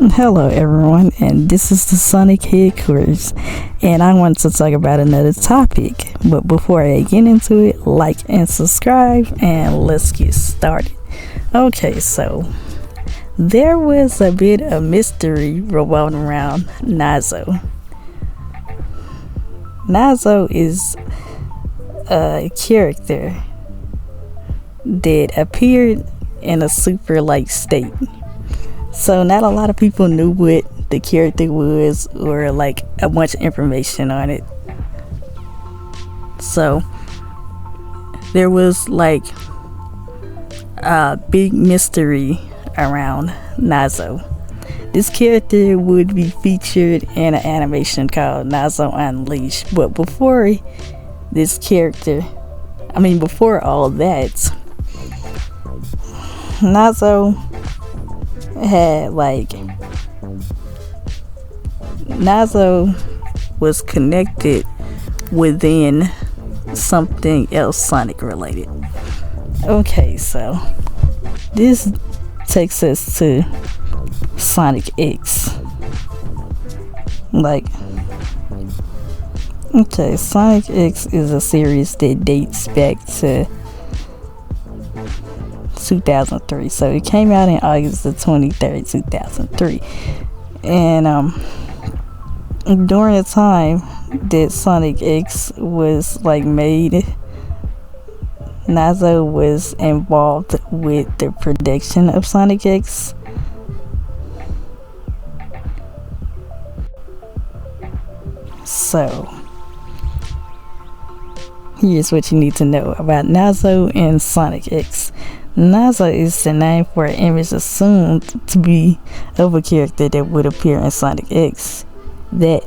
Hello everyone, and this is the Sonic Headquarters, and I want to talk about another topic. But before I get into it, like and subscribe, and let's get started. Okay, so there was a bit of mystery revolving around Nazo. Nazo is a character that appeared in a super-like state. So not a lot of people knew what the character was or like a bunch of information on it. So there was like a big mystery around Nazo. This character would be featured in an animation called Nazo Unleashed. But before all that, Nazo was connected within something else Sonic related. Okay, so this takes us to Sonic X. Sonic X is a series that dates back to 2003. So it came out in August the 23rd, 2003. And during the time that Sonic X was made, Nazo was involved with the production of Sonic X. So here's what you need to know about Nazo and Sonic X. Nazo is the name for an image assumed to be of a character that would appear in Sonic X that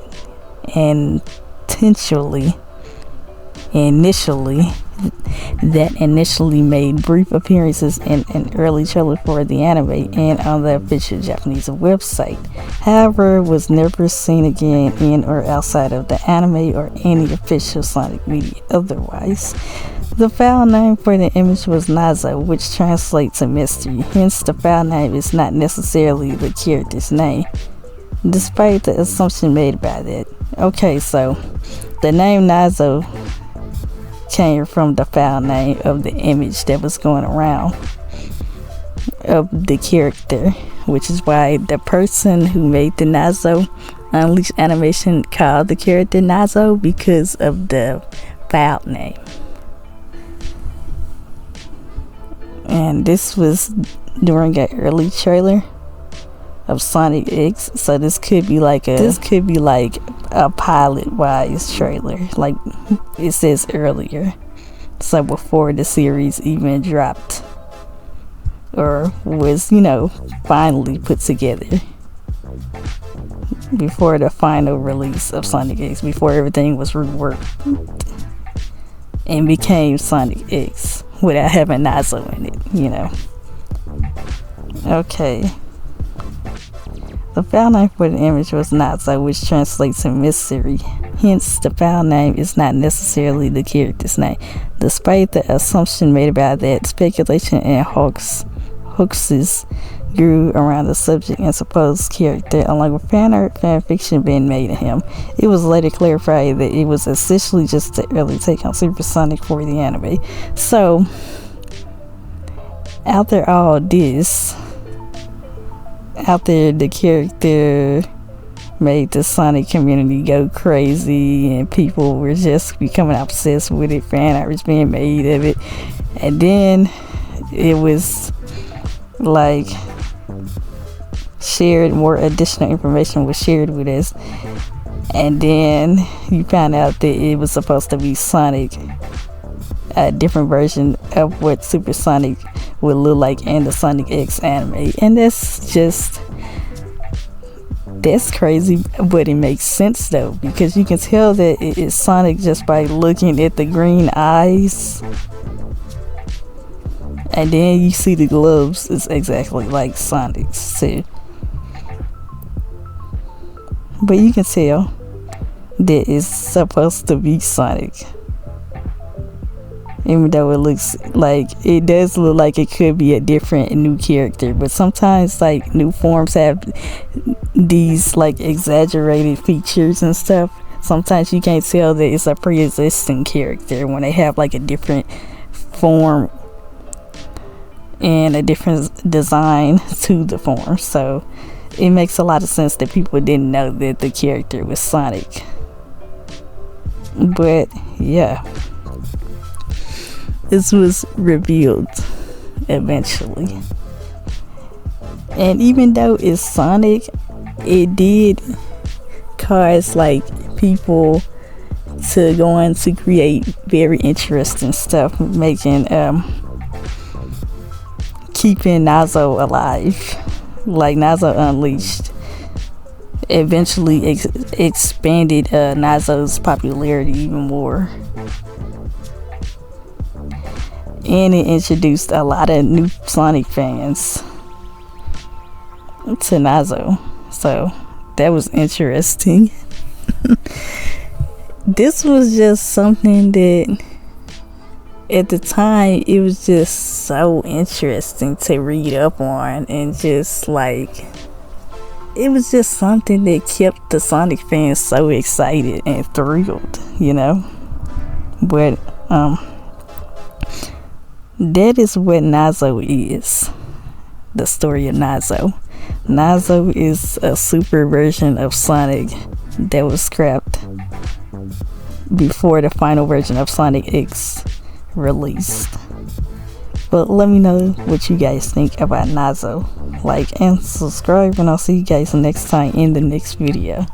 initially made brief appearances in an early trailer for the anime and on the official Japanese website. However, was never seen again in or outside of the anime or any official Sonic media otherwise. The file name for the image was Nazo, which translates to mystery. Hence, the file name is not necessarily the character's name, despite the assumption made by that. Okay, so the name Nazo came from the file name of the image that was going around of the character, which is why the person who made the Nazo Unleashed animation called the character Nazo, because of the file name. And this was during an early trailer of Sonic X, so this could be like a pilot wise trailer, like it says earlier, so before the series even dropped or was finally put together, before the final release of Sonic X, before everything was reworked and became Sonic X without having Nazo in it, Okay. The file name for the image was Nazo, which translates to mystery. Hence, the file name is not necessarily the character's name. Despite the assumption made about that, speculation and hoaxes grew around the subject and supposed character, along with fan art, fan fiction being made of him. It was later clarified that it was essentially just the early take on Super Sonic for the anime. So, after all this, after the character made the Sonic community go crazy and people were just becoming obsessed with it, fan art was being made of it, and then it was shared, more additional information was shared with us, and then you found out that it was supposed to be Sonic, a different version of what Super Sonic would look like in the Sonic X anime. And that's crazy, but it makes sense though, because you can tell that it is Sonic just by looking at the green eyes, and then you see the gloves is exactly like Sonic's too. But you can tell that it's supposed to be Sonic. even though it looks like it does look like it could be a different new character. But sometimes like new forms have these like exaggerated features and stuff. Sometimes you can't tell that it's a pre-existing character when they have like a different form and a different design to the form. So it makes a lot of sense that people didn't know that the character was Sonic. But yeah, this was revealed eventually. And even though it's Sonic, it did cause like people to go on to create very interesting stuff, making keeping Nazo alive. Like Nazo Unleashed eventually expanded Nazo's popularity even more, and it introduced a lot of new Sonic fans to Nazo. So that was interesting. This was just something that at the time it was just so interesting to read up on, and just like it was just something that kept the Sonic fans so excited and thrilled, you know. But that is what Nazo is. The story of Nazo. Nazo is a super version of Sonic that was scrapped before the final version of Sonic X released. But let me know what you guys think about Nazo. Like and subscribe, and I'll see you guys next time in the next video.